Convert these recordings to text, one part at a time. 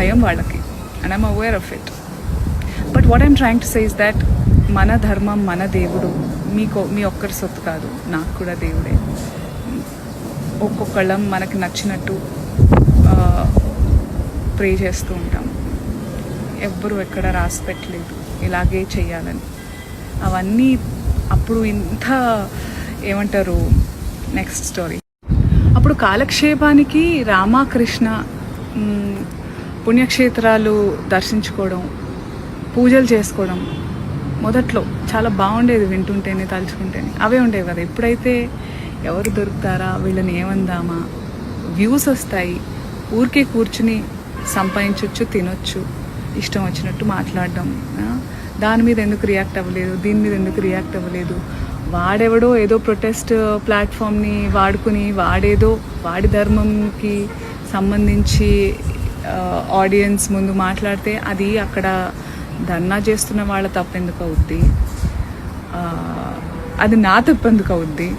భయం వాళ్ళకి, and I'm aware of it. But what I'm trying to say is that మన ధర్మం, మన దేవుడు మీ ఒక్కరి సొత్తు కాదు, నాకు కూడా దేవుడే. ఒక్కొక్కళ్ళం మనకి నచ్చినట్టు ప్రే చేస్తూ ఉంటాం. ఎవ్వరు ఎక్కడ రాసి పెట్టలేదు ఇలాగే చెయ్యాలని. అవన్నీ అప్పుడు ఇంత ఏమంటారు, నెక్స్ట్ స్టోరీ. అప్పుడు కాలక్షేపానికి రామకృష్ణ పుణ్యక్షేత్రాలు దర్శించుకోవడం, పూజలు చేసుకోవడం మొదట్లో చాలా బాగుండేది, వింటుంటేనే తలుచుకుంటేనే అవే ఉండేవి కదా. ఎప్పుడైతే ఎవరు దొరుకుతారా, వీళ్ళని ఏమందామా, వ్యూస్ వస్తాయి, ఊరికే కూర్చుని సంపాదించవచ్చు, తినొచ్చు, ఇష్టం వచ్చినట్టు మాట్లాడడం, దాని మీద ఎందుకు రియాక్ట్ అవ్వలేదు, దీని మీద ఎందుకు రియాక్ట్ అవ్వలేదు, వాడెవడో ఏదో ప్రొటెస్ట్ ప్లాట్ఫామ్ని వాడుకుని వాడి ధర్మంకి సంబంధించి ఆడియన్స్ ముందు మాట్లాడితే అది అక్కడ ధర్నా చేస్తున్న వాళ్ళ తప్పెందుకు అవుద్ది, అది నా తప్పెందుకు అవుద్ది.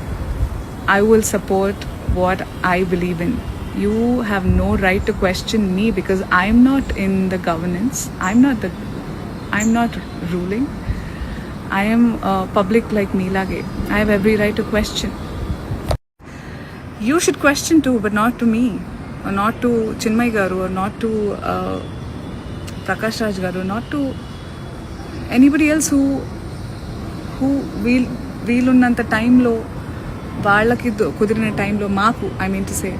I will support what I believe in. You have no right to question me because I'm not in the governance. I'm not ruling. I am public like me lage. I have every right to question. You should question too, but not to me, or not to Chinmay garu, or not to Prakash Raj garu, not to anybody else who వీలున్నంత టైంలో, వాళ్ళకి కుదిరిన టైంలో మాకు, I mean to say,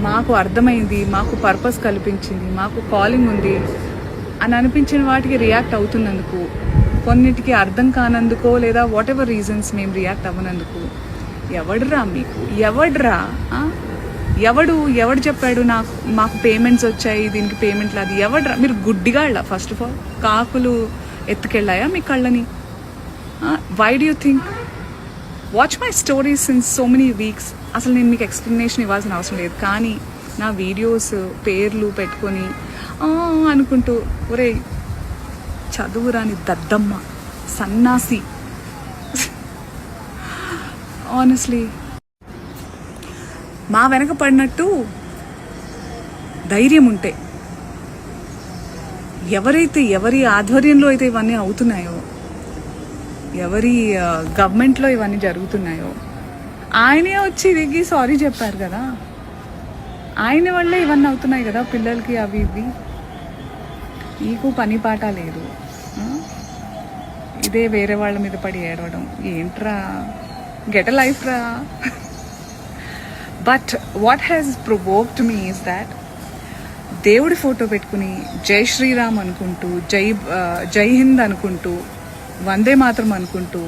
మాకు అర్థమైంది, మాకు purpose కల్పించింది, మాకు కాలింగ్ ఉంది అని అనిపించిన వాటికి రియాక్ట్ అవుతున్నందుకు, కొన్నిటికి అర్థం కానందుకో లేదా వాట్ ఎవర్ రీజన్స్ మేము రియాక్ట్ అవ్వనందుకు, ఎవడురా మీకు, ఎవడు చెప్పాడు మాకు పేమెంట్స్ వచ్చాయి, దీనికి పేమెంట్లు, అది ఎవడ్రా? మీరు గుడ్డిగాళ్ళ? ఫస్ట్ ఆఫ్ ఆల్ కాకులు ఎత్తుకెళ్ళాయా మీ కళ్ళని? Why do you think? Watch my stories since so many weeks. అసలు నేను మీకు ఎక్స్ప్లెనేషన్ ఇవ్వాల్సిన అవసరం లేదు, కానీ నా వీడియోస్ పేర్లు పెట్టుకొని అనుకుంటూ, ఒరే చదువురాని దద్దమ్మ, సన్నాసి, ఆనెస్ట్లీ మా వెనక పడినట్టు ధైర్యం ఉంటే, ఎవరి ఆధ్వర్యంలో అయితే ఇవన్నీ అవుతున్నాయో, ఎవరి గవర్నమెంట్లో ఇవన్నీ జరుగుతున్నాయో, ఆయనే వచ్చి దిగి సారీ చెప్పారు కదా, ఆయన వల్లే ఇవన్నీ అవుతున్నాయి కదా పిల్లలకి, అవి ఇవి. నీకు పని పాట లేదు, ఇదే వేరే వాళ్ళ మీద పడి ఏడవడం ఏంట్రా? గెట్ అ లైఫ్ రా. But what has provoked me is that దేవుడి ఫోటో పెట్టుకుని జై శ్రీరామ్ అనుకుంటూ, జై హింద్ అనుకుంటూ, వందే మాత్రం అనుకుంటూ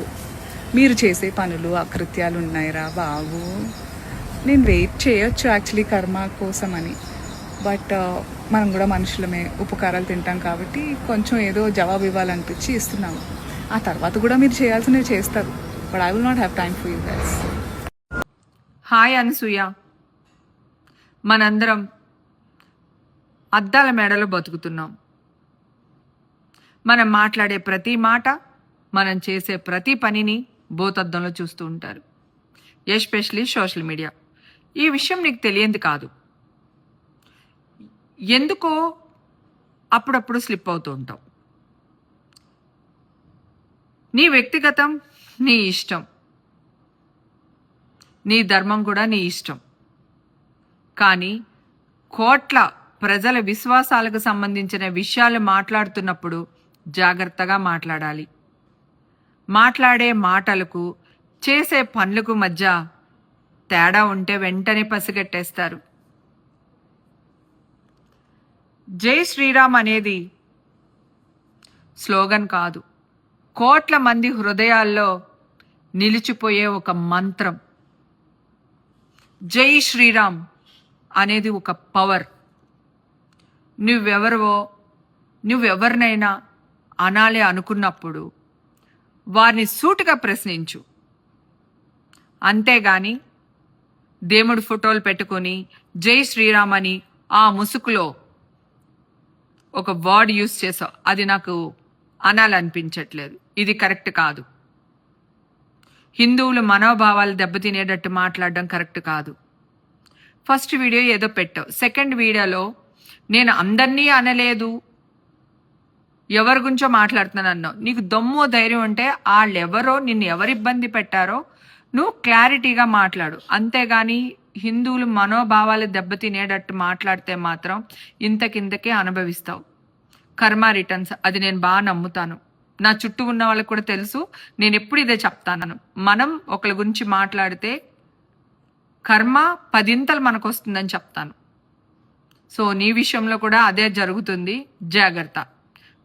మీరు చేసే పనులు, అకృత్యాలు ఉన్నాయిరా బాబు. నేను వెయిట్ చేయొచ్చు యాక్చువల్లీ కర్మ కోసం అని, బట్ మనం కూడా మనుషులమే, ఉపకారాలు తింటాం కాబట్టి కొంచెం ఏదో జవాబు ఇవ్వాలనిపించి ఇస్తున్నాము. ఆ తర్వాత కూడా మీరు చేయాల్సినవి చేస్తారు, but I will not have time for you guys. Hi Anasuya, మనందరం అద్దాల మేడలో బతుకుతున్నాం. మనం మాట్లాడే ప్రతి మాట, మనం చేసే ప్రతి పనిని భూతద్దంలో చూస్తూ ఉంటారు, ఎస్పెషలీ సోషల్ మీడియా. ఈ విషయం నీకు తెలియంది కాదు, ఎందుకో అప్పుడప్పుడు స్లిప్ అవుతూ ఉంటాం. నీ వ్యక్తిగతం నీ ఇష్టం, నీ ధర్మం కూడా నీ ఇష్టం, కానీ కోట్ల ప్రజల విశ్వాసాలకు సంబంధించిన విషయాలు మాట్లాడుతున్నప్పుడు జాగ్రత్తగా మాట్లాడాలి. మాట్లాడే మాటలకు చేసే పనులకు మధ్య తేడా ఉంటే వెంటనే పసిగట్టేస్తారు. జై శ్రీరామ్ అనేది స్లోగన్ కాదు, కోట్ల మంది హృదయాల్లో నిలిచిపోయే ఒక మంత్రం. జై శ్రీరామ్ అనేది ఒక పవర్. నువ్వెవరినైనా అనాలి అనుకున్నప్పుడు వారిని సూటిగా ప్రశ్నించు, అంతేగాని దేవుడి ఫోటోలు పెట్టుకొని జై శ్రీరామ్ అని ఆ ముసుగులో ఒక వర్డ్ యూజ్ చేసావు, అది నాకు అనాలనిపించట్లేదు. ఇది కరెక్ట్ కాదు. హిందువుల మనోభావాలు దెబ్బతినేటట్టు మాట్లాడడం కరెక్ట్ కాదు. ఫస్ట్ వీడియో ఏదో పెట్టావు, సెకండ్ వీడియోలో నేను అందరినీ అనలేదు, ఎవరి గురించో మాట్లాడుతున్నాను అన్నావు. నీకు దమ్ము ధైర్యం ఉంటే వాళ్ళెవరో నిన్ను ఎవరు ఇబ్బంది పెట్టారో నువ్వు క్లారిటీగా మాట్లాడు. అంతేగాని హిందువులు మనోభావాలు దెబ్బతినేటట్టు మాట్లాడితే మాత్రం ఇంతకింతకే అనుభవిస్తావు. కర్మ రిటర్న్స్, అది నేను బాగా నమ్ముతాను. నా చుట్టూ ఉన్న వాళ్ళకి కూడా తెలుసు, నేను ఎప్పుడు ఇదే చెప్తాను. మనం ఒకరి గురించి మాట్లాడితే కర్మ 10 మనకు వస్తుందని చెప్తాను. సో నీ విషయంలో కూడా అదే జరుగుతుంది, జాగ్రత్త.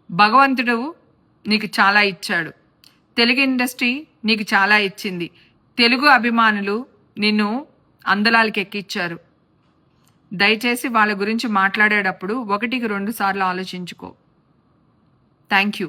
భగవంతుడు నీకు చాలా ఇచ్చాడు, తెలుగు ఇండస్ట్రీ నీకు చాలా ఇచ్చింది, తెలుగు అభిమానులు నిన్ను అందలాలకి ఎక్కిచ్చారు. దయచేసి వాళ్ళ గురించి మాట్లాడేటప్పుడు 1కి 2 సార్లు ఆలోచించుకో. Thank you.